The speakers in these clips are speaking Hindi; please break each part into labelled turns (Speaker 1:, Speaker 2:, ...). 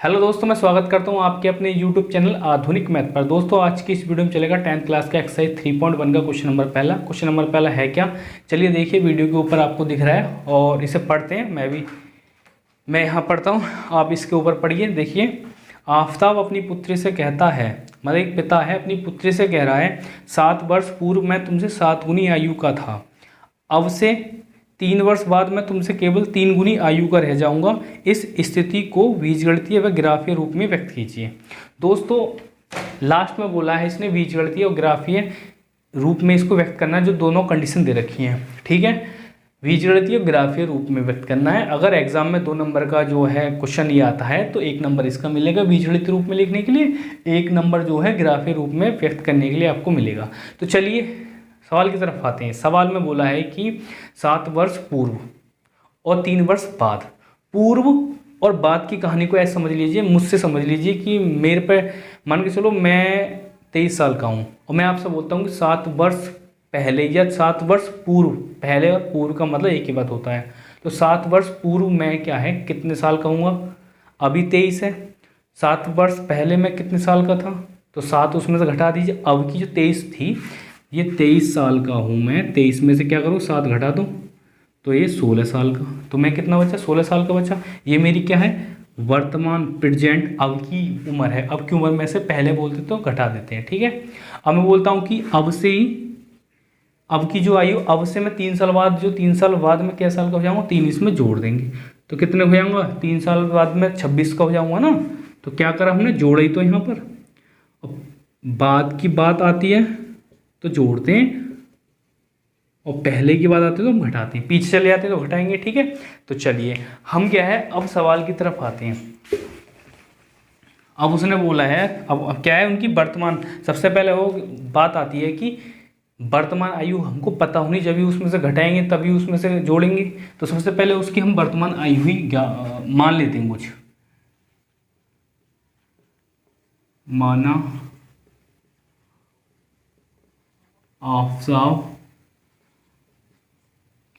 Speaker 1: हेलो दोस्तों, मैं स्वागत करता हूं आपके अपने यूट्यूब चैनल आधुनिक मैथ पर। दोस्तों आज की इस वीडियो में चलेगा 10th क्लास का एक्सरसाइज 3.1 का क्वेश्चन नंबर पहला। क्वेश्चन नंबर पहला है क्या, चलिए देखिए, वीडियो के ऊपर आपको दिख रहा है और इसे पढ़ते हैं। मैं यहाँ पढ़ता हूँ, आप इसके ऊपर पढ़िए। देखिए, आफताब अपनी पुत्री से कहता है, मतलब एक पिता है अपनी पुत्री से कह रहा है, 7 वर्ष पूर्व मैं तुमसे 7 गुनी आयु का था, अब से 3 वर्ष बाद मैं तुमसे केवल 3 गुनी आयु का रह जाऊंगा। इस स्थिति को बीजगणितीय व ग्राफीय रूप में व्यक्त कीजिए। दोस्तों लास्ट में बोला है इसने बीजगणितीय और ग्राफीय रूप में इसको व्यक्त करना है, जो दोनों कंडीशन दे रखी हैं। ठीक है, बीजगणितीय और ग्राफीय रूप में व्यक्त करना है। अगर एग्जाम में 2 नंबर का जो है क्वेश्चन ये आता है तो 1 नंबर इसका मिलेगा बीजगणितीय रूप में लिखने के लिए, 1 नंबर जो है ग्राफीय रूप में व्यक्त करने के लिए आपको मिलेगा। तो चलिए सवाल की तरफ आते हैं। सवाल में बोला है कि 7 वर्ष पूर्व और 3 वर्ष बाद। पूर्व और बाद की कहानी को ऐसे समझ लीजिए, मुझसे समझ लीजिए कि मेरे पे मान के चलो मैं 23 साल का हूँ और मैं आपसे बोलता हूँ कि 7 वर्ष पहले या 7 वर्ष पूर्व, पहले और पूर्व का मतलब एक ही बात होता है। तो 7 वर्ष पूर्व मैं क्या है कितने साल का हूँ, अभी 23 है। 7 वर्ष पहले मैं कितने साल का था, तो 7 उसमें से घटा दीजिए। अब की जो 23 थी, ये 23 साल का हूँ मैं, 23 में से क्या करूँ 7 घटा दूँ तो ये 16 साल का। तो मैं कितना बचा, 16 साल का बचा। ये मेरी क्या है वर्तमान प्रेजेंट अब की उम्र है। अब की उम्र में से पहले बोलते तो घटा देते हैं। ठीक है, अब मैं बोलता हूँ कि अब से ही, अब की जो आयु, अब से मैं 3 साल बाद, जो 3 साल बाद में क्या साल का हो जाऊँगा, 3 इसमें जोड़ देंगे तो कितने हो जाऊँगा, 3 साल बाद में 26 का हो जाऊँगा ना। तो क्या करा हमने, जोड़ा ही तो यहाँ पर। बाद की बात आती है तो जोड़ते हैं और पहले की बात आती है तो हम घटाते हैं, पीछे चले जाते हैं तो घटाएंगे। ठीक है, तो चलिए हम क्या है अब सवाल की तरफ आते हैं। अब उसने बोला है, अब क्या है उनकी वर्तमान, सबसे पहले वो बात आती है कि वर्तमान आयु हमको पता होनी, जब भी उसमें से घटाएंगे तभी उसमें से जोड़ेंगे। तो सबसे पहले उसकी हम वर्तमान आयु ही मान लेते हैं। कुछ माना आफताब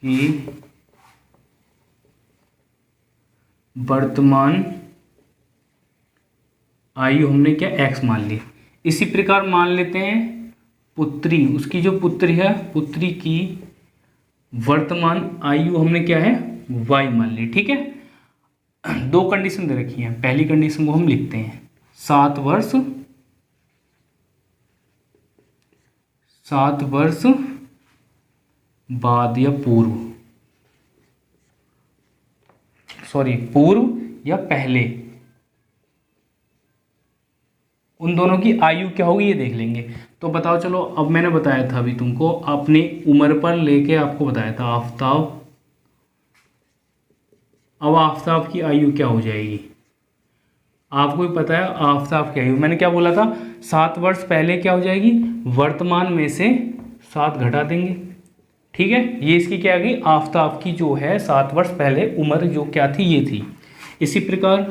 Speaker 1: की वर्तमान आयु हमने क्या x मान ली। इसी प्रकार मान लेते हैं पुत्री, उसकी जो पुत्री है, पुत्री की वर्तमान आयु हमने क्या है y मान ली। ठीक है, 2 कंडीशन दे रखी है। पहली कंडीशन को हम लिखते हैं 7 वर्ष बाद या पूर्व, सॉरी पूर्व या पहले, उन दोनों की आयु क्या होगी ये देख लेंगे। तो बताओ, चलो अब मैंने बताया था अभी तुमको, अपनी उम्र पर लेके आपको बताया था आफताब, अब आफताब की आयु क्या हो जाएगी आपको भी पता है। आफताब की आयु मैंने क्या बोला था, 7 वर्ष पहले क्या हो जाएगी, वर्तमान में से 7 घटा देंगे। ठीक है, ये इसकी क्या आ गई, आफताब की जो है 7 वर्ष पहले उम्र जो क्या थी ये थी। इसी प्रकार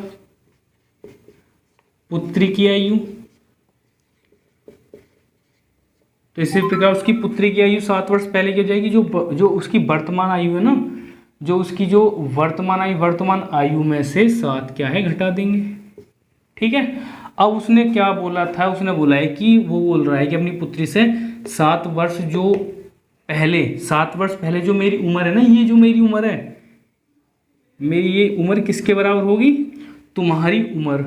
Speaker 1: पुत्री की आयु, तो इसी प्रकार उसकी पुत्री की आयु 7 वर्ष पहले की हो जाएगी। जो उसकी वर्तमान आयु है ना, जो उसकी जो वर्तमान आयु में से 7 क्या है घटा देंगे। ठीक है, अब उसने क्या बोला था, उसने बोला है कि वो बोल रहा है कि अपनी पुत्री से 7 वर्ष जो पहले, 7 वर्ष पहले जो मेरी उम्र है ना, ये जो मेरी उम्र है, मेरी ये उम्र किसके बराबर होगी, तुम्हारी उम्र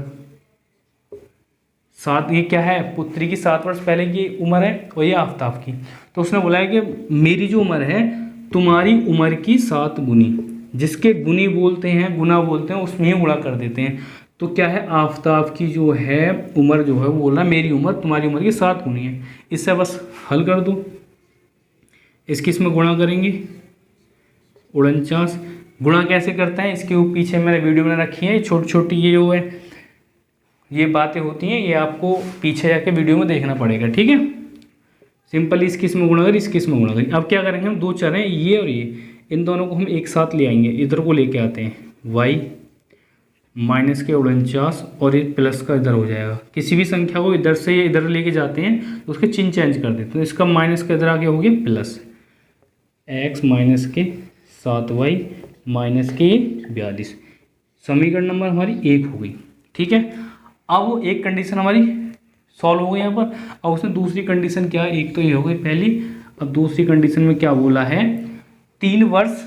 Speaker 1: 7, ये क्या है पुत्री की 7 वर्ष पहले की उम्र है और ये आफताब की। तो उसने बोला है कि मेरी जो उम्र है तुम्हारी उम्र की 7 गुनी, जिसके गुनी बोलते हैं, गुना बोलते हैं, उसमें ही गुणा कर देते हैं। तो क्या है, आफताब की जो है उम्र जो है वो बोल रहा है मेरी उम्र तुम्हारी उम्र की 7 गुनी है। इससे बस हल कर दो, इसकी इसमें गुणा करेंगे 49। गुणा कैसे करते हैं इसके पीछे मैंने वीडियो बना रखी है, छोटी छोटी ये जो है ये बातें होती हैं, ये आपको पीछे जाके वीडियो में देखना पड़ेगा। ठीक है, सिंपल इसकी इसमें गुणा करें, इसकी इसमें गुणा करें। अब क्या करेंगे हम, 2 चर हैं ये और ये, इन दोनों को हम एक साथ ले आएंगे, इधर को लेके आते हैं y माइनस के 49 और ये प्लस का इधर हो जाएगा। किसी भी संख्या को इधर से इधर लेके जाते हैं तो उसके चिन्ह चेंज कर देते हैं। तो इसका माइनस के इधर आगे हो गया प्लस, x माइनस के 7y माइनस के 42। समीकरण नंबर हमारी 1 हो गई। ठीक है। अब वो एक कंडीशन हमारी सॉल्व हो गई यहाँ पर। अब उसने दूसरी कंडीशन क्या, एक तो ये हो गई पहली, अब दूसरी कंडीशन में क्या बोला है, 3 वर्ष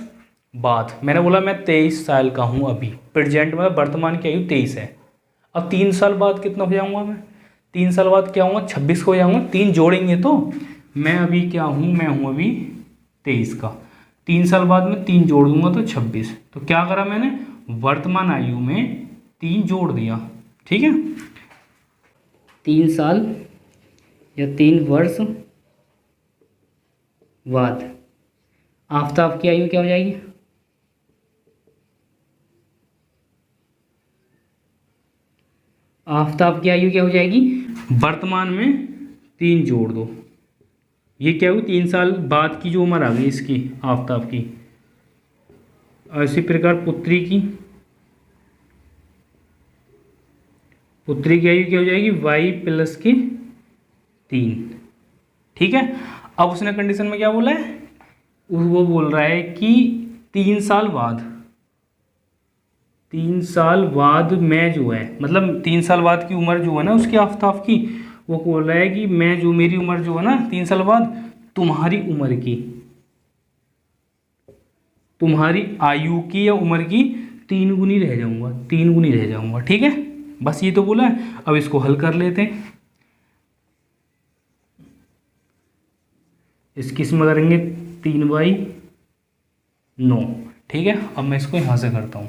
Speaker 1: बाद। मैंने बोला मैं 23 साल का हूँ अभी, प्रेजेंट में वर्तमान की आयु 23 है। अब 3 साल बाद कितना हो जाऊँगा मैं, 3 साल बाद क्या होगा, 26 को हो जाऊँगा। 3 जोड़ेंगे तो मैं अभी क्या हूँ, मैं हूँ अभी 23 का। 3 साल बाद में 3 जोड़ दूंगा तो 26। तो क्या करा मैंने, वर्तमान आयु में 3 जोड़ दिया। ठीक है, 3 साल या 3 वर्ष बाद आफताब की आयु क्या हो जाएगी, आफताब की आयु क्या हो जाएगी, वर्तमान में 3 जोड़ दो, ये क्या हुई 3 साल बाद की जो उम्र आ गई इसकी आफताब की। इसी प्रकार पुत्री की आयु क्या हो जाएगी, y प्लस के 3। ठीक है, अब उसने कंडीशन में क्या बोला है, वो बोल रहा है कि 3 साल बाद, 3 साल बाद मैं जो है, मतलब 3 साल बाद की उम्र जो है ना उसकी आफताब की, वो बोल रहा है कि मैं जो, मेरी उम्र जो है ना 3 साल बाद तुम्हारी उम्र की, तुम्हारी आयु की या उम्र की 3 गुनी रह जाऊंगा, 3 गुनी रह जाऊंगा। ठीक है, बस ये तो बोला है। अब इसको हल कर लेते हैं। इसकी इसमें करेंगे 3/9। ठीक है, अब मैं इसको यहां से करता हूं।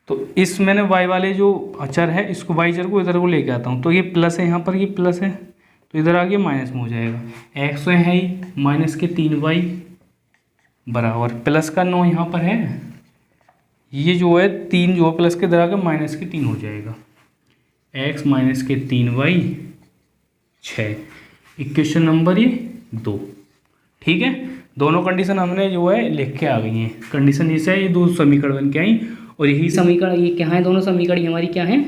Speaker 1: तो इस मैंने y वाले जो अचर है, इसको y चर को इधर को लेके आता हूँ। तो ये प्लस है, यहाँ पर ये प्लस है, तो इधर आगे माइनस में हो जाएगा। x है ही माइनस के 3y बराबर प्लस का 9 यहाँ पर है, ये जो है 3 जो है प्लस के इधर आगे माइनस के 3 हो जाएगा। x माइनस के 3y 6, इक्वेशन नंबर ये 2। ठीक है, दोनों कंडीशन हमने जो है लिख के आ गई हैं। कंडीशन जैसे है, ये 2 समीकरण बन के आई, और यही समीकरण, ये क्या है, दोनों समीकरण हमारी क्या है,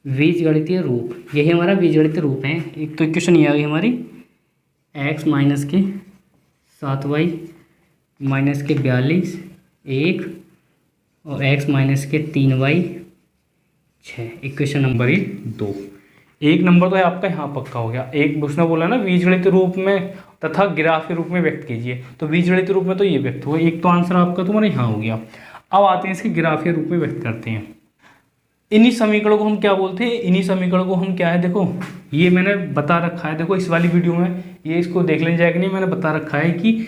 Speaker 1: बीजगणितीय रूप। यही हमारा बीजगणितीय रूप है। एक तो इक्वेशन ये आ गई हमारी, x माइनस के 7y माइनस के 42 1 और x माइनस के 3y 6, इक्वेशन नंबर 2। एक नंबर तो है आपका यहाँ पक्का हो गया। एक उसने बोला ना बीजगणितीय रूप में तथा ग्राफीय रूप में व्यक्त कीजिए, तो बीजगणितीय रूप में तो ये व्यक्त हुआ, एक तो आंसर आपका तुम्हारा यहाँ हो गया। अब आते हैं इसके ग्राफीय रूप में व्यक्त करते हैं। इन्हीं समीकरणों को हम क्या बोलते हैं, इन्हीं समीकरणों को हम क्या है, देखो ये मैंने बता रखा है, देखो इस वाली वीडियो में ये इसको देख लेना जाएगा नहीं, मैंने बता रखा है कि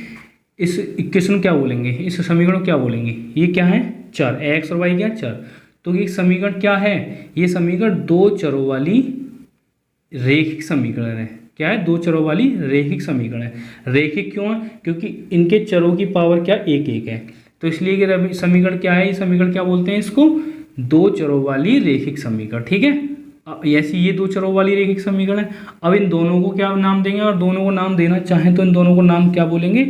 Speaker 1: इस इक्वेशन क्या बोलेंगे, इस समीकरण क्या बोलेंगे। ये क्या है, चर, x और y क्या चर। तो ये समीकरण क्या है, ये समीकरण 2 चरों वाली रेखिक समीकरण है। क्या है, 2 चरों वाली रेखिक समीकरण है। रेखिक क्यों है, क्योंकि इनके चरों की पावर क्या 1 1 है, तो इसलिए कि समीकरण क्या है, ये समीकरण क्या बोलते हैं इसको, 2 चरों वाली रेखिक समीकरण। ठीक है, ऐसी ये 2 चरों वाली रेखिक समीकरण है। अब इन दोनों को क्या नाम देंगे, और दोनों को नाम देना चाहें तो इन दोनों को नाम क्या बोलेंगे,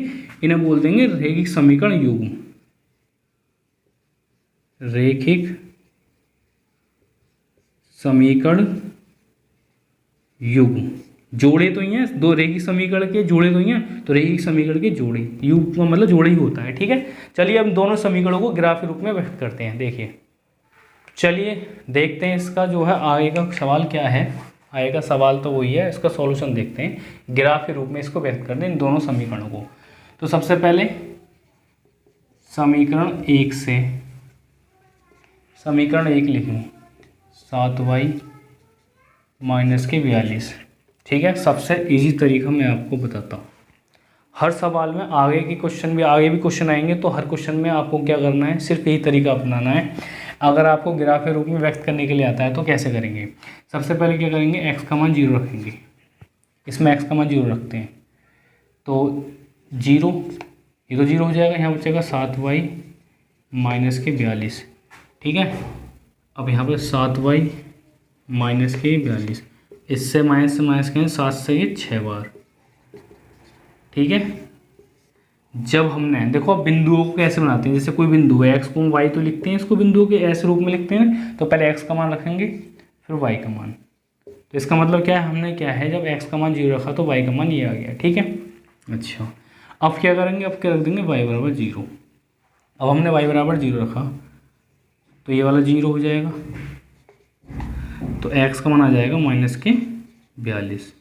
Speaker 1: इन्हें बोल देंगे रेखिक समीकरण युग्म। रेखिक समीकरण युग्म, जोड़े तो ही हैं, 2 रेखिक समीकरण के जोड़े तो ही हैं, तो रेखिक समीकरण के जोड़े, युग्म का मतलब जोड़े ही होता है। ठीक है, चलिए अब दोनों समीकरणों को ग्राफीय रूप में व्यक्त करते हैं। देखिए, चलिए देखते हैं इसका जो है आगे का सवाल क्या है। आगे का सवाल तो वही है, इसका सॉल्यूशन देखते हैं। ग्राफीय रूप में इसको व्यक्त करते हैं इन दोनों समीकरणों को। तो सबसे पहले समीकरण 1 से, समीकरण 1 लिखें 7y माइनस के 42। ठीक है, सबसे इजी तरीका मैं आपको बताता हूँ। हर सवाल में आगे भी क्वेश्चन आएंगे, तो हर क्वेश्चन में आपको क्या करना है, सिर्फ यही तरीका अपनाना है। अगर आपको ग्राफीय रूप में व्यक्त करने के लिए आता है तो कैसे करेंगे, सबसे पहले क्या करेंगे, x का मान 0 रखेंगे, इसमें x का मान 0 रखते हैं, तो 0, ये तो 0 हो जाएगा, यहाँ बचेगा 7y माइनस के 42। ठीक है, अब यहाँ पर 7y माइनस के 42, इससे माइनस से माइनस करें, 7 से ये 6 बार। ठीक है, जब हमने देखो अब बिंदुओं को कैसे बनाते हैं, जैसे कोई बिंदु है x को y तो लिखते हैं, इसको बिंदुओं के ऐसे रूप में लिखते हैं। तो पहले x का मान रखेंगे, फिर y का मान, तो इसका मतलब क्या है, हमने क्या है जब x का मान 0 रखा तो y का मान ये आ गया। ठीक है, अच्छा अब क्या करेंगे, अब क्या रख देंगे y बराबर 0। अब हमने y बराबर 0 रखा तो ये वाला 0 हो जाएगा, तो x का मान आ जाएगा -42।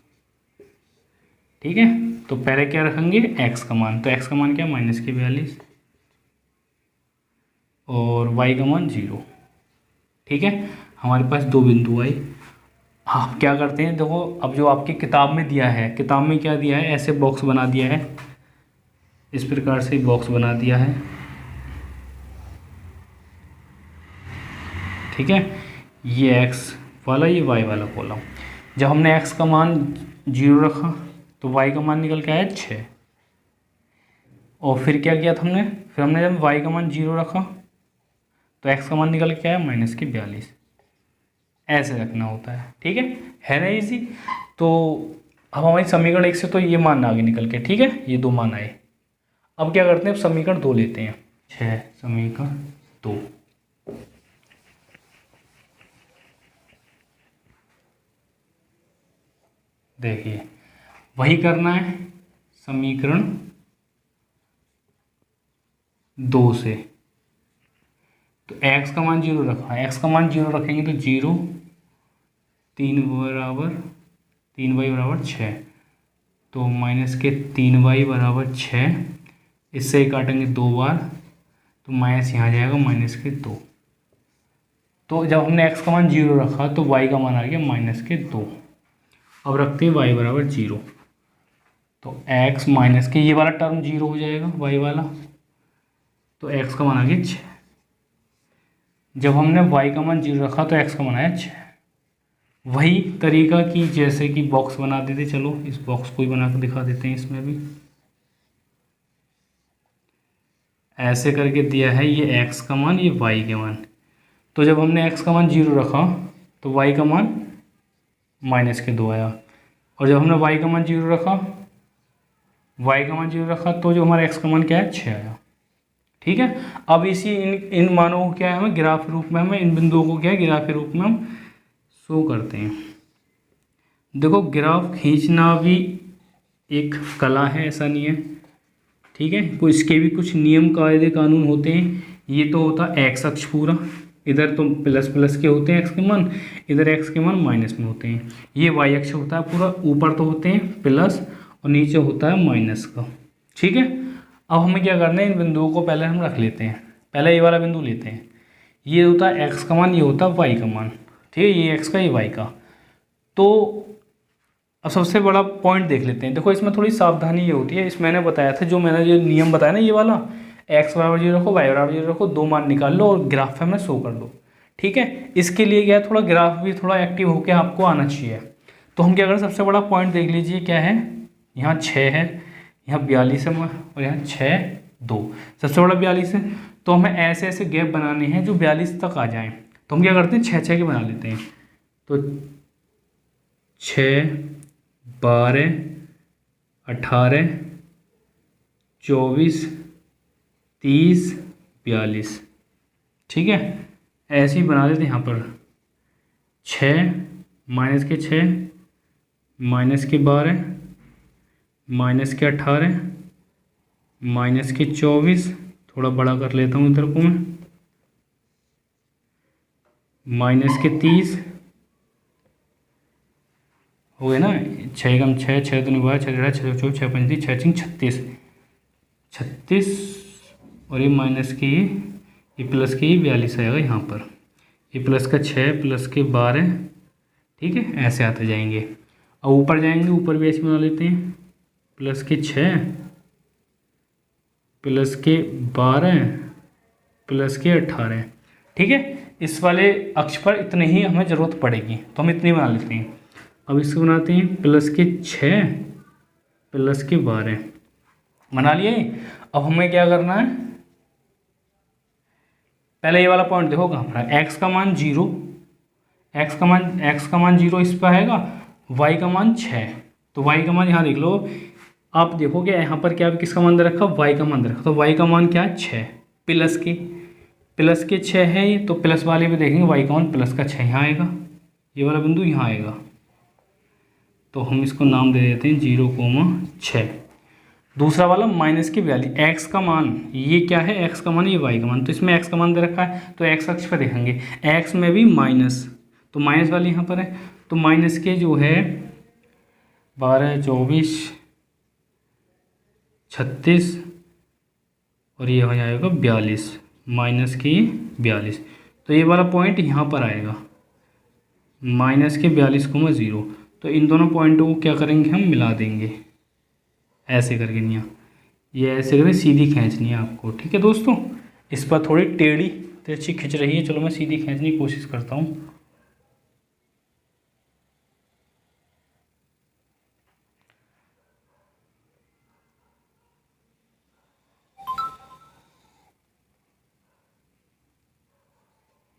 Speaker 1: ठीक है, तो पहले क्या रखेंगे x का मान, तो x का मान क्या है -42 और y का मान 0। ठीक है, हमारे पास दो बिंदु आए। आप क्या करते हैं, देखो अब जो आपकी किताब में दिया है, किताब में क्या दिया है, ऐसे बॉक्स बना दिया है, इस प्रकार से बॉक्स बना दिया है। ठीक है, ये x वाला ये y वाला कॉलम, जब हमने x का मान 0 रखा तो y का मान निकल के आया 6। और फिर क्या किया था हमने, फिर हमने जब y का मान 0 रखा तो x का मान निकल के आया -42। ऐसे रखना होता है। ठीक है ना इजी। तो अब हमारी समीकरण 1 से तो ये मान आगे निकल के, ठीक है ये 2 मान आए। अब क्या करते हैं, अब समीकरण 2 लेते हैं। 6 समीकरण 2, देखिए वही करना है समीकरण 2 से। तो x का मान 0 रखा है, x का मान 0 रखेंगे तो 0, 3y बराबर 6, तो -3y बराबर 6। इससे ही काटेंगे 2 बार तो माइनस यहाँ आ जाएगा -2। तो जब हमने x का मान 0 रखा तो y का मान आ गया -2। अब रखते हैं y बराबर 0, तो x माइनस के ये वाला टर्म 0 हो जाएगा y वाला, तो x का मान आ गया 6। जब हमने y का मान 0 रखा तो x का मान आया 6। वही तरीका कि जैसे कि बॉक्स बना देते, चलो इस बॉक्स को ही बना कर दिखा देते हैं। इसमें भी ऐसे करके दिया है, ये x का मान ये y के मान। तो जब हमने x का मान 0 रखा तो y का मान -2 आया, और जब हमने y का मान 0 रखा तो जो हमारा x का मान क्या है 6 आया। ठीक है, अब इसी इन मानों को क्या है, हमें ग्राफ रूप में, हमें इन बिंदुओं को क्या है ग्राफ के रूप में हम शो करते हैं। देखो ग्राफ खींचना भी एक कला है, ऐसा नहीं है। ठीक है, कुछ इसके भी कुछ नियम कायदे कानून होते हैं। ये तो होता है एक्स अक्ष पूरा, इधर तो प्लस के होते हैं एक्स के मान, इधर एक्स के मान माइनस में होते हैं। ये वाई अक्ष होता है पूरा, ऊपर तो होते हैं प्लस और नीचे होता है माइनस का। ठीक है, अब हमें क्या करना है, इन बिंदुओं को पहले हम रख लेते हैं। पहले ये वाला बिंदु लेते हैं, ये होता है एक्स का मान, ये होता है वाई का मान। ठीक है, ये एक्स का ये वाई का। तो अब सबसे बड़ा पॉइंट देख लेते हैं। देखो इसमें थोड़ी सावधानी ये होती है, इस मैंने बताया था, जो मैंने जो नियम बताया ना, ये वाला x बराबर 0 रखो, y बराबर 0 रखो, 2 मान निकाल लो और ग्राफ में शो कर दो। ठीक है, इसके लिए क्या है, थोड़ा ग्राफ भी थोड़ा एक्टिव होकर आपको आना चाहिए। तो हम क्या करें, सबसे बड़ा पॉइंट देख लीजिए क्या है, यहाँ 6 है, यहाँ 42 है और यहाँ 6 2, सबसे बड़ा 42 है। तो हमें ऐसे ऐसे गैप बनाने हैं जो 42 तक आ जाएँ। तो हम क्या करते हैं, 6 के बना लेते हैं। तो 6 12 18 24 30 42। ठीक है, ऐसे ही बना देते हैं। यहाँ पर 6 माइनस के 6 माइनस के 12 माइनस के 18 माइनस के 24, थोड़ा बड़ा कर लेता हूँ इधर को मैं, माइनस के 30 हो गए ना, 6 कम 6 6 तो नहीं हुआ, 6 6 4 6 5 6 36 36 और ये माइनस के ये प्लस के 42 आएगा यहाँ पर, ये प्लस का 6 प्लस के 12। ठीक है, ऐसे आते जाएंगे। अब ऊपर जाएंगे, ऊपर भी ऐसे बना लेते हैं, प्लस के 6 प्लस के 12 प्लस के 18। ठीक है, इस वाले अक्ष पर इतने ही हमें ज़रूरत पड़ेगी, तो हम इतनी बना लेते हैं। अब इसको बनाते हैं, प्लस के 6 प्लस के 12 बना लिए। अब हमें क्या करना है, पहले ये वाला पॉइंट देखो कहाँ पर है, x का मान 0, x का मान 0 इस पर आएगा, y का मान 6। तो y का मान यहाँ देख लो, आप देखोगे यहाँ पर क्या किसका मान दे रखा, y का मान दे रखा। तो y का मान क्या है 6 प्लस के 6 है ये, तो प्लस वाले भी देखेंगे y का मान प्लस का 6 यहाँ आएगा, ये वाला बिंदु यहाँ आएगा। तो हम इसको नाम दे देते हैं 0,6। दूसरा वाला माइनस के 42, एक्स का मान ये क्या है, एक्स का मान ये वाई का मान, तो इसमें एक्स का मान दे रखा है तो एक्स अक्ष पर देखेंगे, एक्स में भी माइनस, तो माइनस वाली यहाँ पर है, तो माइनस के जो है 12, 24, 36 और ये हो जाएगा 42, माइनस की 42, तो ये वाला पॉइंट यहाँ पर आएगा माइनस के 42,0। तो इन दोनों पॉइंटों को क्या करेंगे, हम मिला देंगे ऐसे करके, नहीं ये ऐसे करके सीधी खींचनी है आपको, ठीक है दोस्तों। इस पर थोड़ी टेढ़ी तिरछी खींच रही है, चलो मैं सीधी खींचने की कोशिश करता हूँ।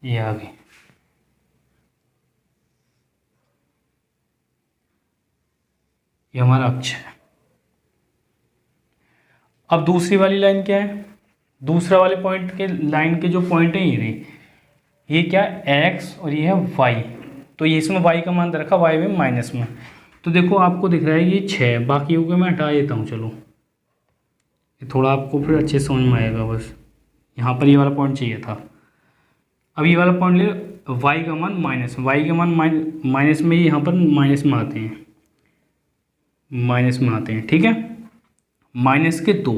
Speaker 1: ये आ गई, ये हमारा अक्ष है। अब दूसरी वाली लाइन क्या है, दूसरा वाले पॉइंट के लाइन के जो पॉइंट है ये रही, ये क्या एक्स और ये है वाई, तो ये इसमें वाई का मान दे रखा, वाई में माइनस में, तो देखो आपको दिख रहा है ये 6, बाकी को मैं हटा देता हूँ, चलो ये थोड़ा आपको फिर अच्छे समझ में आएगा। बस यहाँ पर ये वाला पॉइंट चाहिए था। अब ये वाला पॉइंट ले, वाई का मान माइनस, वाई का मान माइनस में, यहाँ पर माइनस में आते हैं, माइनस में आते हैं, ठीक है, माइनस के 2।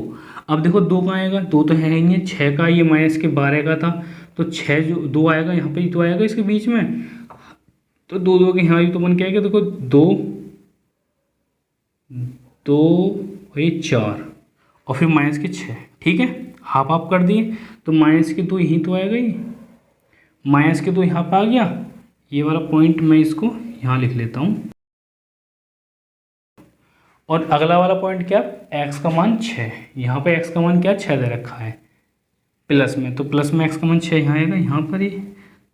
Speaker 1: अब देखो 2 का आएगा, 2 तो है ही नहीं, 6 का, ये माइनस के 12 का था, तो 6 जो 2 आएगा यहाँ पे, तो आएगा इसके बीच में, तो 2 2 के यहाँ भी तो बन के आएगा, देखो 2 2 और ये 4 और फिर माइनस के 6, ठीक है, हाफ हाफ कर दिए, तो माइनस के 2 यहीं तो आएगा, ये माइनस के 2 यहाँ पर आ गया, ये वाला पॉइंट मैं इसको यहाँ लिख लेता हूँ। और अगला वाला पॉइंट क्या, x का मान 6, यहाँ पे x का मान क्या 6 दे रखा है प्लस में, तो प्लस में x का मान 6 यहाँ आएगा यहाँ पर ही,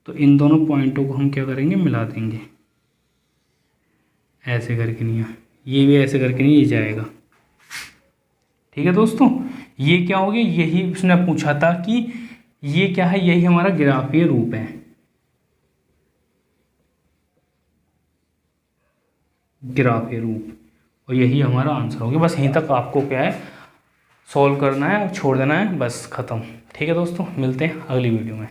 Speaker 1: तो इन दोनों पॉइंटों को हम क्या करेंगे, मिला देंगे ऐसे करके, नहीं ये भी ऐसे करके नहीं, ये जाएगा, ठीक है दोस्तों। ये क्या हो गया, यही उसने पूछा था कि ये क्या है, यही हमारा ग्राफीय रूप है, ग्राफीय रूप, और यही हमारा आंसर हो गया। बस यहीं तक आपको क्या है सॉल्व करना है और छोड़ देना है, बस ख़त्म, ठीक है दोस्तों। मिलते हैं अगली वीडियो में।